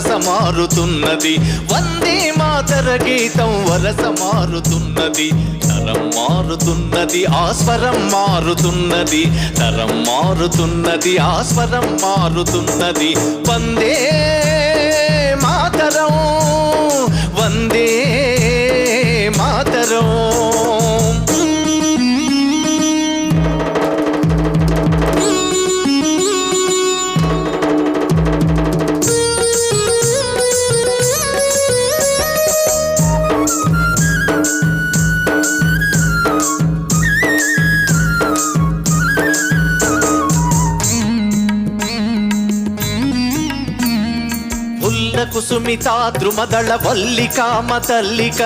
వరస మారుతున్నది. వందే మాతర గీతం వరస మారుతున్నది. తరం మారుతున్నది, ఆస్వరం మారుతున్నది. తరం మారుతున్నది, ఆస్వరం మారుతున్నది. వందే మాతరం, వందే మాతరం. కుసుమితా ద్రుమదళ వల్లికా మతల్లిక